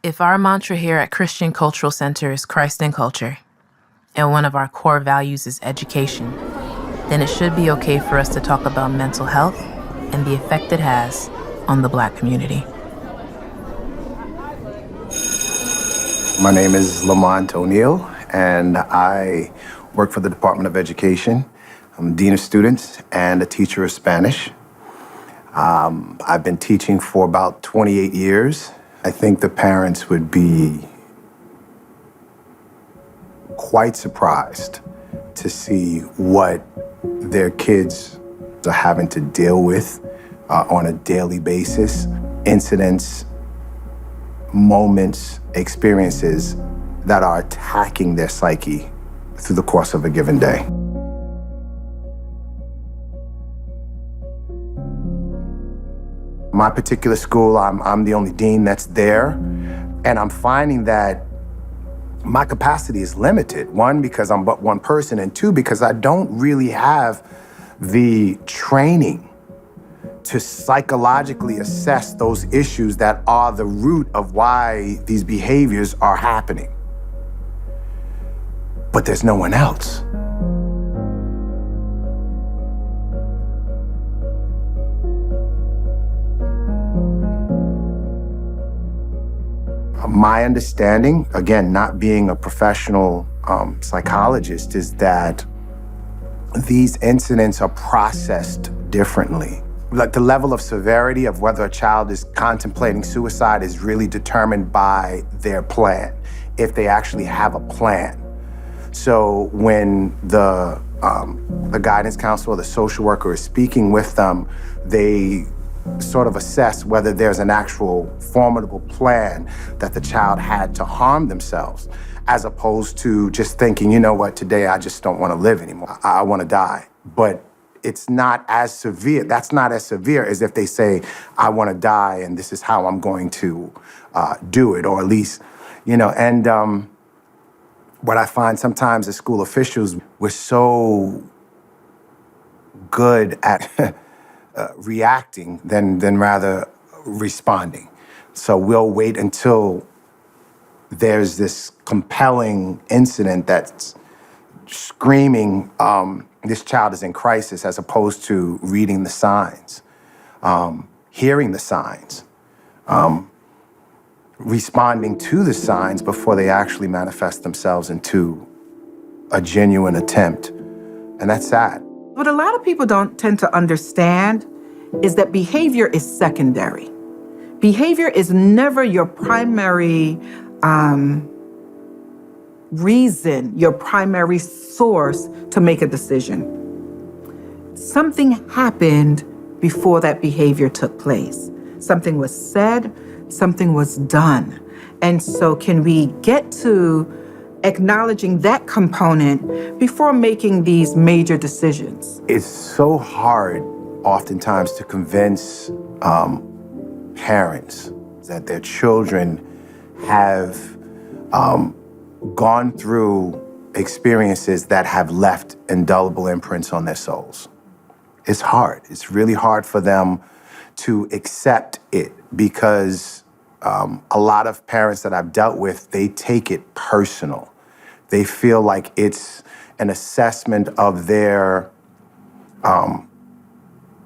If our mantra here at Christian Cultural Center is Christ in Culture, and one of our core values is education, then it should be okay for us to talk about mental health and the effect it has on the Black community. My name is Lamont O'Neill, and I work for the Department of Education. I'm Dean of Students and a teacher of Spanish. I've been teaching for about 28 years. I think the parents would be quite surprised to see what their kids are having to deal with on a daily basis. Incidents, moments, experiences that are attacking their psyche through the course of a given day. My particular school, I'm the only dean that's there, and I'm finding that my capacity is limited. One, because I'm but one person, and two, because I don't really have the training to psychologically assess those issues that are the root of why these behaviors are happening. But there's no one else. My understanding, again, not being a professional psychologist, is that these incidents are processed differently. Like the level of severity of whether a child is contemplating suicide is really determined by their plan, if they actually have a plan. So when the guidance counselor or the social worker is speaking with them, they sort of assess whether there's an actual formidable plan that the child had to harm themselves, as opposed to just thinking, you know what, today I just don't want to live anymore. I want to die. But it's not as severe. That's not as severe as if they say, I want to die and this is how I'm going to do it, or at least, and what I find sometimes as school officials, we're so good at reacting than rather responding. So we'll wait until there's this compelling incident that's screaming, this child is in crisis, as opposed to reading the signs, hearing the signs, responding to the signs before they actually manifest themselves into a genuine attempt. And that's sad. What a lot of people don't tend to understand is that behavior is secondary. Behavior is never your primary reason, your primary source to make a decision. Something happened before that behavior took place. Something was said, something was done. And so can we get to acknowledging that component before making these major decisions? It's so hard oftentimes to convince parents that their children have gone through experiences that have left indelible imprints on their souls. It's hard. It's really hard for them to accept it, because a lot of parents that I've dealt with, they take it personal. They feel like it's an assessment of their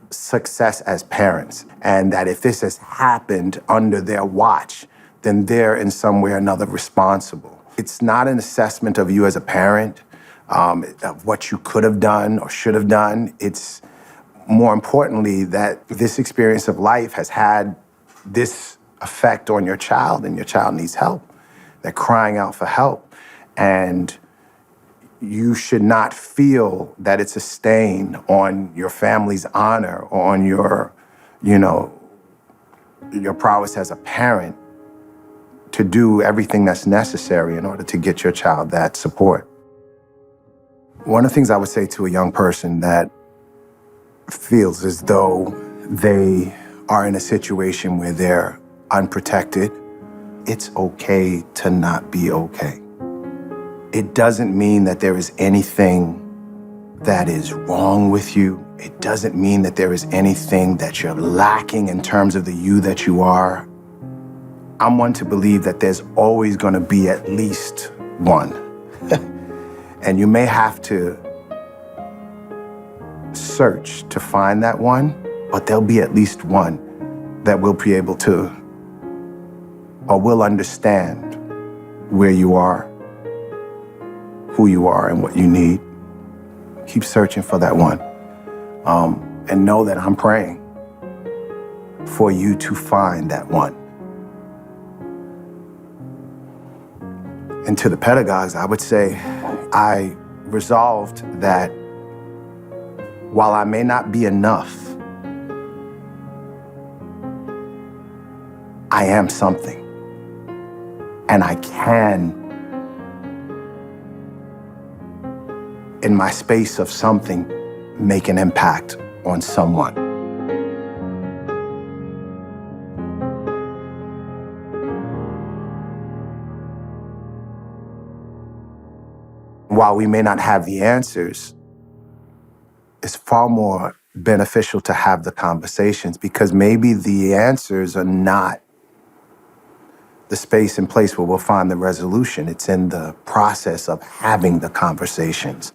success as parents, and that if this has happened under their watch, then they're in some way or another responsible. It's not an assessment of you as a parent, of what you could have done or should have done. It's more importantly that this experience of life has had this effect on your child, and your child needs help. They're crying out for help. And you should not feel that it's a stain on your family's honor or on your prowess as a parent to do everything that's necessary in order to get your child that support. One of the things I would say to a young person that feels as though they are in a situation where they're unprotected, it's okay to not be okay. It doesn't mean that there is anything that is wrong with you. It doesn't mean that there is anything that you're lacking in terms of the you that you are. I'm one to believe that there's always going to be at least one. And you may have to search to find that one, but there'll be at least one that will be able to, or will understand where you are, who you are, and what you need. Keep searching for that one. And know that I'm praying for you to find that one. And to the pedagogues, I would say, I resolved that while I may not be enough, I am something. And I can, in my space of something, make an impact on someone. While we may not have the answers, it's far more beneficial to have the conversations, because maybe the answers are not the space and place where we'll find the resolution. It's in the process of having the conversations.